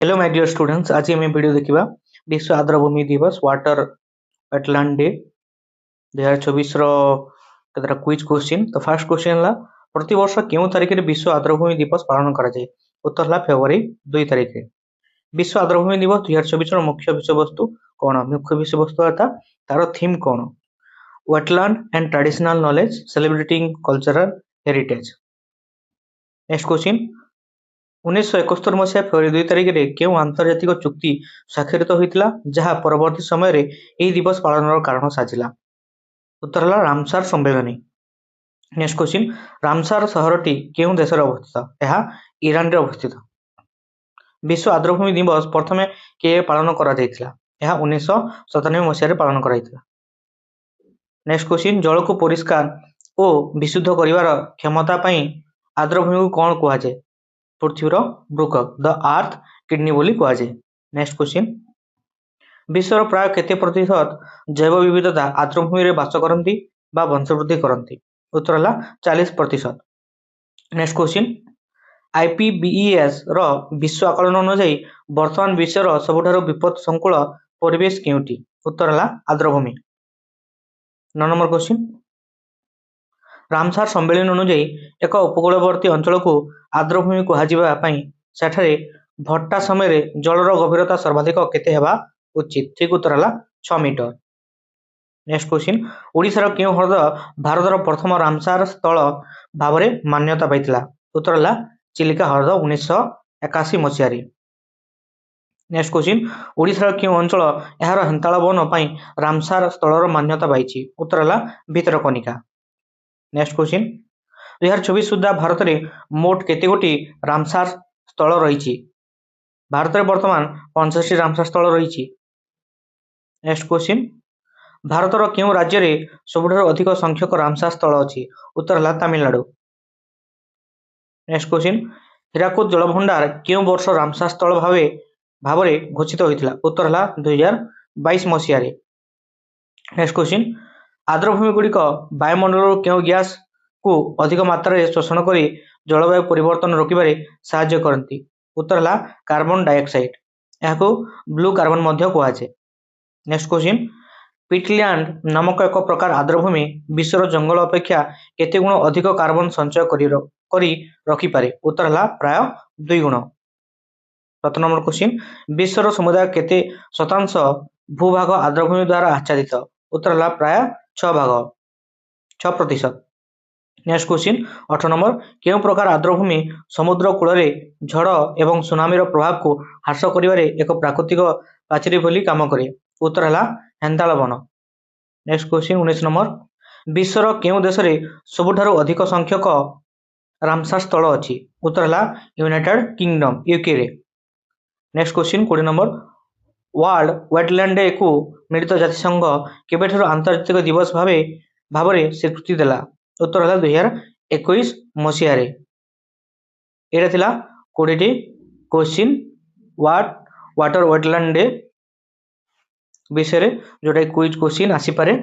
Hello my dear students, आज आम video देखा विश्व आर्द्रभूमि दिवस वाटर वेटलैंड डे 2024 केतटा क्विज क्वेश्चन। तो फर्स्ट क्वेश्चन है प्रति वर्ष केउं तारिख में विश्व आर्द्रभूमि दिवस पालन करा जाए? उत्तर है फेब्रुआरी 2 तारिख में। विश्व आर्द्रभूमि दिवस 2024 मुख्य विषय वस्तु कौन? मुख्य विषय वस्तु था तार थीम कौन? Wetland and traditional knowledge celebrating cultural heritage. Next question 1971 मसीहा फेब्रुआरी 2 तारिख में केउं आंतर्जातिक चुक्ति स्वाक्षरित होता जहाँ परवर्ती समय यह दिवस पालन कारण साजिला? उत्तर है रामसार सम्मेलनी। नेक्स्ट क्वेश्चन रामसार सहरटी केउं देश अवस्थित? यह ईरान अवस्थित। विश्व आर्द्रभूमि दिवस प्रथम के पालन करा जायतिला? यह 1997 मसीह पालन कराइतिला। नेक्स्ट क्वेश्चन जल को परिष्कार और विशुद्ध करिवार क्षमता पई आर्द्रभूमि को कौन कहा जाए? पृथ्वीर ब्रुकक द आर्थ किडनी बोली कहा जाए। नेक्स्ट क्वेश्चन विश्वर प्राय केते प्रतिशत जैव विविधता आर्द्रभूमि रे बास करती बा वंशवृद्धि करती? उत्तर है 40%। नेक्स्ट क्वेश्चन आईपीबीईएस रो विश्व आकलन अनुसार वर्तमान विश्वर सबुठारु विपद संकुल परिवेश केउटी? उत्तर है आर्द्रभूमि। 9 नंबर क्वेश्चन रामसार सम्मेलन अनुसार एक उपकूलवर्ती अंचल को आर्द्रभूमि कहुई सेठारे भट्टा समय जलर गभीरता सर्वाधिक केते हेबा उचित? ठीक उत्तर है 6 मीटर। नेक्स्ट क्वेश्चन ओडिशार केउं ह्रद भारतर प्रथम रामसार स्थल भाव में मान्यता पाइथिला? उत्तर है चिलिका ह्रद 1981 मसीह। नेक्स्ट क्वेश्चन ओडिशार केउं अंचल यार हेन्ताल वन पई रामसार स्थलर मान्यता पाइछि? उत्तर है भितरकनिका। नेक्स्ट क्वेश्चन 2024 सुधा भारत में मोट केते गोटी रामसार स्थल रही? भारत में वर्तमान 85 रामसार स्थल रही। नेक्स्ट क्वेश्चन भारतर केउं राज्य में सबुठारु अधिक संख्यक रामसार स्थल अछि? उत्तर है तमिलनाडु। नेक्स्ट क्वेश्चन हीराकुद जलभंडार केउं वर्ष रामसार स्थल भाव में घोषित होइतिला? उत्तर है 2022 मसीह। नेक्स्ट क्वेश्चन आर्द्रभूमि गुड़िक वायुमंडल केउं गैस को अधिक मात्रा रे शोषण करी जलवायु परिवर्तन रोकिबारे साहाय्य करती? उत्तर है कार्बन डाइऑक्साइड। यह ब्लू कार्बन मध्य कहुए। नेक्स्ट क्वेश्चन पीटलैंड नामक एक प्रकार आर्द्रभूमि विश्वर जंगल अपेक्षा केते गुण अधिक कार्बन संचय करी रखिपारे? उत्तर है प्राय 2 गुण। 7 नंबर क्वेश्चन विश्वर समुदाय केते शतांश भूभाग आर्द्रभूमि द्वारा आच्छादित? उत्तर है प्राय 6%। नेक्स्ट क्वेश्चन 8 नंबर केउं प्रकार आर्द्रभूमि समुद्र कूल झड़ एवं सुनामीर प्रभाव को ह्रास करिवारे एक प्राकृतिक पाचेरी भली काम करे? उत्तर है हेन्ताल वन। नेक्स्ट क्वेश्चन 19 नंबर विश्वर केउं देश रे सबुठारु अधिक संख्यक रामसार स्थल अछि? उत्तर है यूनाइटेड किंगडम यूके रे। Next question 20 number world wetland day को मिलित जातिसंघ केबेठारु आंतर्जातिक दिवस भाव में स्वीकृति देला? उत्तर है 2021 मसीह। यहाँ थिला 20टी क्वेश्चन वाटर वेटलैंड डे विषय जोटा क्विज क्वेश्चन आसीपारे।